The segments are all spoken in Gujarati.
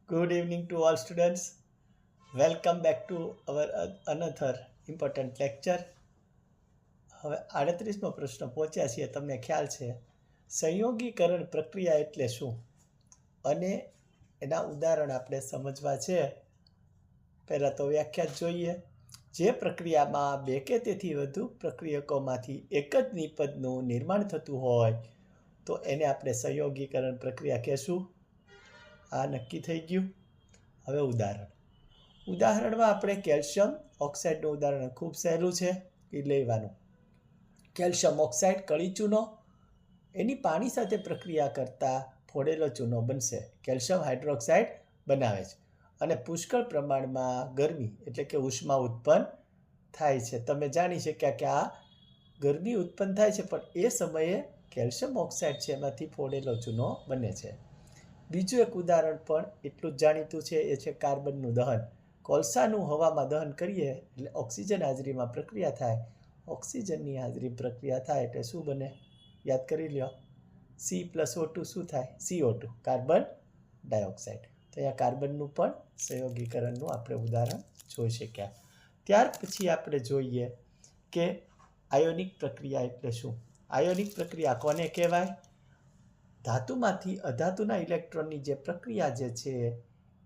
Good evening to all students. Welcome back to our another important lecture. હવે 38મો પ્રશ્ન પહોંચ્યા છીએ. તમને ખ્યાલ છે સંયોગીકરણ પ્રક્રિયા એટલે શું અને એના ઉદાહરણ આપણે સમજવા છે. પહેલાં તો વ્યાખ્યા જોઈએ. જે પ્રક્રિયામાં બે કે તેથી વધુ પ્રક્રિયકોમાંથી એક જ નિપજનું નિર્માણ થતું હોય તો એને આપણે સંયોગીકરણ પ્રક્રિયા કહેશું. આ નક્કી થઈ ગયું. હવે ઉદાહરણમાં આપણે કેલ્શિયમ ઓક્સાઇડનું ઉદાહરણ ખૂબ સહેલું છે એ લેવાનું. કેલ્શિયમ ઓક્સાઇડ કળી ચૂનો એની પાણી સાથે પ્રક્રિયા કરતાં ફોડેલો ચૂનો બનશે. કેલ્શિયમ હાઇડ્રોક્સાઇડ બનાવે છે અને પુષ્કળ પ્રમાણમાં ગરમી એટલે કે ઉષ્મા ઉત્પન્ન થાય છે. તમે જાણી શક્યા કે આ ગરમી ઉત્પન્ન થાય છે, પણ એ સમયે કેલ્શિયમ ઓક્સાઇડ છે એમાંથી ફોડેલો ચૂનો બને છે. બીજું એક ઉદાહરણ પણ એટલું જ જાણીતું છે, એ છે કાર્બનનું દહન. કોલસાનું હવામાં દહન કરીએ એટલે ઓક્સિજન હાજરીમાં પ્રક્રિયા થાય. ઓક્સિજનની હાજરી પ્રક્રિયા થાય એટલે શું બને? યાદ કરી લ્યો. C+O2 શું થાય? CO2, carbon dioxide. તો અહીંયા કાર્બનનું પણ સંયોગીકરણનું આપણે ઉદાહરણ જોઈ શક્યા. ત્યાર પછી આપણે જોઈએ કે આયોનિક પ્રક્રિયા એટલે શું. આયોનિક પ્રક્રિયા કોને કહેવાય? ધાતુમાંથી અધાતુના ઇલેક્ટ્રોનની જે પ્રક્રિયા જે છે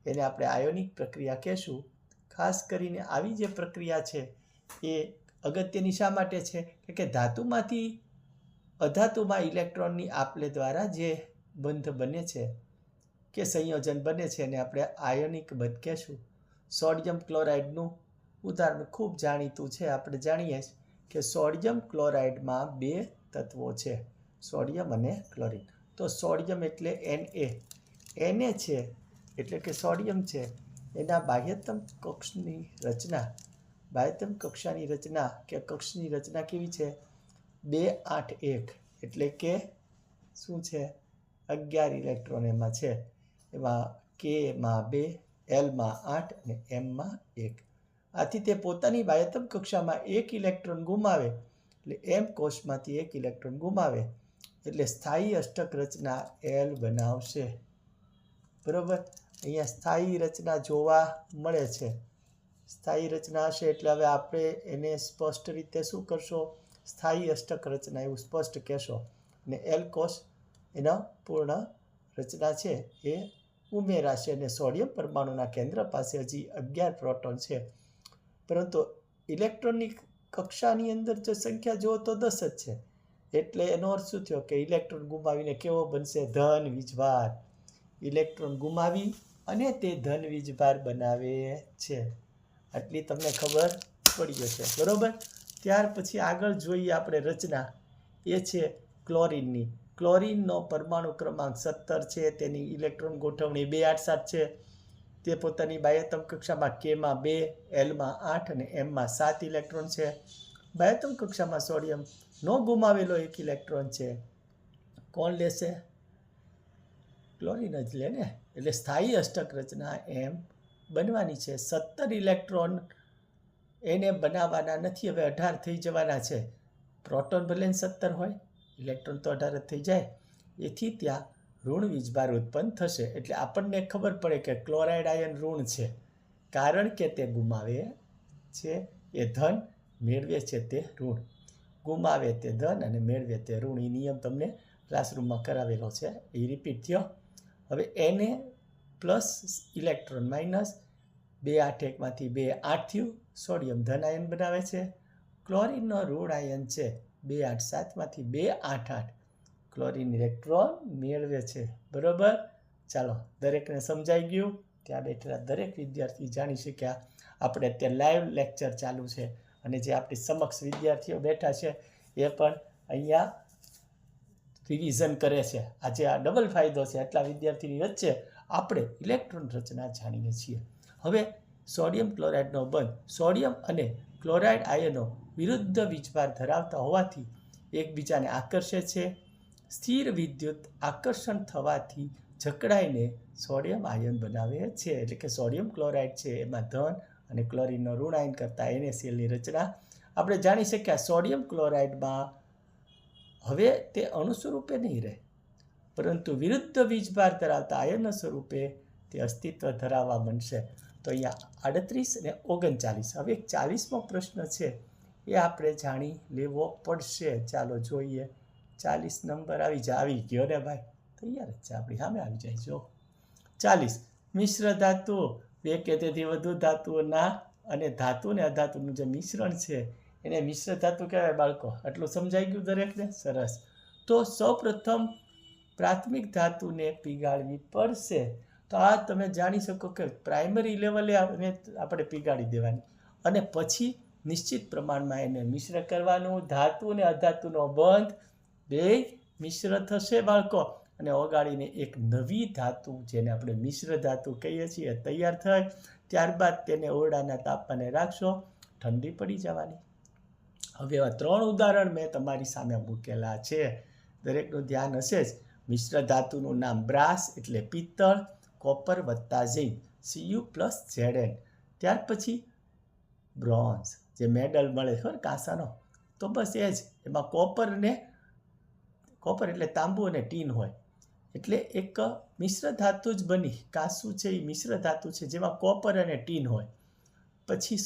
એને આપણે આયોનિક પ્રક્રિયા કહેશું. ખાસ કરીને આવી જે પ્રક્રિયા છે એ અગત્યની શા માટે છે કે ધાતુમાંથી અધાતુમાં ઇલેક્ટ્રોનની આપલે દ્વારા જે બંધ બને છે કે સંયોજન બને છે એને આપણે આયોનિક બંધ કહેશું. સોડિયમ ક્લોરાઇડનું ઉદાહરણ ખૂબ જાણીતું છે. આપણે જાણીએ કે સોડિયમ ક્લોરાઇડમાં બે તત્વો છે, સોડિયમ અને ક્લોરિન. તો સોડિયમ એટલે Na છે એટલે કે સોડિયમ છે એના બાહ્યતમ કક્ષાની રચના કે કક્ષની રચના કેવી છે? 2 8 1 એટલે કે શું છે? 11 ઇલેક્ટ્રોન એમાં છે. એમાં Kમાં 2, Lમાં 8 અને Mમાં 1. આથી તે પોતાની બાહ્યતમ કક્ષામાં 1 ઇલેક્ટ્રોન ગુમાવે એટલે M કોષમાંથી 1 ઇલેક્ટ્રોન ગુમાવે એટલે સ્થાયી અષ્ટક રચના L બનાવશે. બરાબર? અહીંયા સ્થાયી રચના જોવા મળે છે. સ્થાયી રચના હશે એટલે હવે આપણે એને સ્પષ્ટ રીતે શું કરશો? સ્થાયી અષ્ટક રચના એવું સ્પષ્ટ કહેશો. અને L કોષ એના પૂર્ણ રચના છે એ ઉમેરાશે અને સોડિયમ પરમાણુના કેન્દ્ર પાસે હજી 11 પ્રોટોન છે, પરંતુ ઇલેક્ટ્રોનની કક્ષાની અંદર જો સંખ્યા જુઓ તો 10 જ છે. એટલે એનો અર્થ શું થયો કે ઇલેક્ટ્રોન ગુમાવીને કેવો બનશે? ધન વીજભાર. ઇલેક્ટ્રોન ગુમાવી અને તે ધન વીજભાર બનાવે છે. આટલી તમને ખબર પડી જશે. બરાબર? ત્યાર પછી આગળ જોઈએ આપણે રચના, એ છે ક્લોરિનની. ક્લોરિનનો પરમાણુ ક્રમાંક 17 છે. તેની ઇલેક્ટ્રોન ગોઠવણી 2 8 7 છે. તે પોતાની બાહ્યતમ કક્ષામાં Kમાં 2, Lમાં 8 અને Mમાં 7 ઇલેક્ટ્રોન છે. બાહ્યતમ કક્ષામાં સોડિયમ નો ગુમાવેલો 1 ઇલેક્ટ્રોન છે. કોણ લેશે? ક્લોરિન જ લે ને. એટલે સ્થાયી અષ્ટક રચના M બનવાની છે. 17 ઇલેક્ટ્રોન એને બનાવવાના નથી, હવે 18 થઈ જવાના છે. પ્રોટોન ભલે 17 હોય, ઇલેક્ટ્રોન તો 18 જ થઈ જાય. એથી ત્યાં ઋણ વીજભાર ઉત્પન્ન થશે. એટલે આપણને ખબર પડે કે ક્લોરાઇડ આયન ઋણ છે, કારણ કે તે ગુમાવે છે એ ધન, મેળવે છે તે ઋણ. ગુમાવે તે ધન અને મેળવે તે ઋણ. એ નિયમ તમને ક્લાસરૂમમાં કરાવેલો છે, એ રિપીટ થયો. હવે Na પ્લસ ઇલેક્ટ્રોન માઇનસ 2 8 1માંથી 2 8 થયું. સોડિયમ ધન આયન બનાવે છે. ક્લોરિનનો ઋણ આયન છે 2 8 7માંથી 2 8 8. ક્લોરિન ઇલેક્ટ્રોન મેળવે છે. બરાબર? ચાલો, દરેકને સમજાઈ ગયું? ત્યાં બેઠેલા દરેક વિદ્યાર્થી જાણી શક્યા. આપણે અત્યારે લાઈવ લેક્ચર ચાલુ છે અને જે આપણી સમક્ષ વિદ્યાર્થીઓ બેઠા છે એ પણ અહીંયા રિવિઝન કરે છે. આજે આ ડબલ ફાયદો છે. આટલા વિદ્યાર્થીની વચ્ચે આપણે ઇલેક્ટ્રોન રચના જાણીએ છીએ. હવે સોડિયમ ક્લોરાઇડનો બંધ. સોડિયમ અને ક્લોરાઇડ આયનો વિરુદ્ધ વીજભાર ધરાવતા હોવાથી એકબીજાને આકર્ષે છે. સ્થિર વિદ્યુત આકર્ષણ થવાથી જકડાઈને સોડિયમ આયન બનાવે છે. એટલે કે સોડિયમ ક્લોરાઇડ છે એમાં ધન અને ક્લોરિનનો ઋણ આયન કરતાં NaClની રચના આપણે જાણી શક્યા. સોડિયમ ક્લોરાઇડમાં હવે તે અણુ સ્વરૂપે નહીં રહે, પરંતુ વિરુદ્ધ વીજભાર ધરાવતા આયન સ્વરૂપે તે અસ્તિત્વ ધરાવવા બનશે. તો અહીંયા 38 અને 39. હવે 40મો પ્રશ્ન છે એ આપણે જાણી લેવો પડશે. ચાલો જોઈએ. 40 નંબર આવી ગયો ને ભાઈ, તૈયાર જ છે, આપણી સામે આવી જાય. જો 40. મિશ્ર ધાતુ બે કે તેથી વધુ ધાતુઓના અને ધાતુ અને અધાતુનું જે મિશ્રણ છે એને મિશ્ર ધાતુ કહેવાય બાળકો. આટલું સમજાઈ ગયું દરેકને? સરસ. તો સૌપ્રથમ પ્રાથમિક ધાતુને પીગાળવી પડશે. તો આ તમે જાણી શકો કે પ્રાઇમરી લેવલે આપણે પીગાળી દેવાની અને પછી નિશ્ચિત પ્રમાણમાં એને મિશ્ર કરવાનું. ધાતુ અને અધાતુનો બંધ બે મિશ્ર થશે બાળકો અને ઓગાળીને એક નવી ધાતુ જેને આપણે મિશ્ર ધાતુ કહીએ છીએ તૈયાર થાય. ત્યારબાદ તેને ઓરડાના તાપમાને રાખશો, ઠંડી પડી જવાની. હવે એવા 3 ઉદાહરણ મેં તમારી સામે મૂકેલા છે, દરેકનું ધ્યાન હશે જ. મિશ્ર ધાતુનું નામ બ્રાસ એટલે પિત્તળ, કોપર વત્તા ઝીંક Cu+Zn. ત્યાર પછી બ્રોન્ઝ જે મેડલ મળે ખબર કાંસાનો, તો બસ એ જ. એમાં કોપર એટલે તાંબુ અને ટીન હોય એટલે એક મિશ્ર ધાતુ જ બની. કાંસુ છે એ મિશ્ર ધાતુ છે જેમાં કોપર અને ટીન હોય. પછી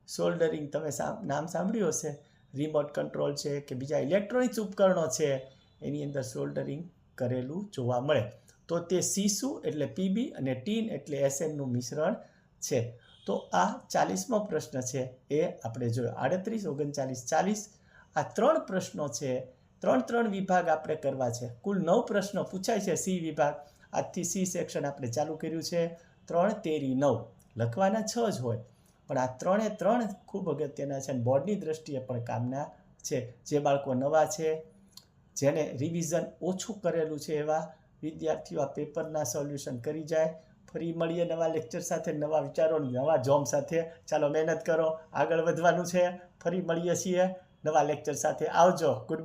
સોલ્ડરિંગ તમે નામ સાંભળ્યું હશે. રિમોટ કંટ્રોલ છે કે બીજા ઇલેક્ટ્રોનિક્સ ઉપકરણો છે એની અંદર સોલ્ડરિંગ કરેલું જોવા મળે. તો તે સીસુ એટલે પીબી અને ટીન એટલે એસએનનું મિશ્રણ છે. તો આ 40મો પ્રશ્ન છે એ આપણે જોયો. 38, 39, 40 આ 3 પ્રશ્નો છે. 3 વિભાગ આપણે કરવા છે. કુલ 9 પ્રશ્નો પૂછાય છે સી વિભાગ. આજથી સી સેક્શન આપણે ચાલુ કર્યું છે. 3 તેરી 9 લખવાના 6 જ હોય પણ આ 3 ખૂબ અગત્યના છે અને બોર્ડની દ્રષ્ટિએ પણ કામના છે. જે બાળકો નવા છે, જેને રિવિઝન ઓછું કરેલું છે એવા વિદ્યાર્થીઓ આ પેપરના સોલ્યુશન કરી જાય. ફરી મળીએ નવા લેક્ચર સાથે, નવા વિચારો, નવા જોમ સાથે. ચાલો મહેનત કરો, આગળ વધવાનું છે. ફરી મળીએ છીએ નવા લેક્ચર સાથે. આવજો. ગુડ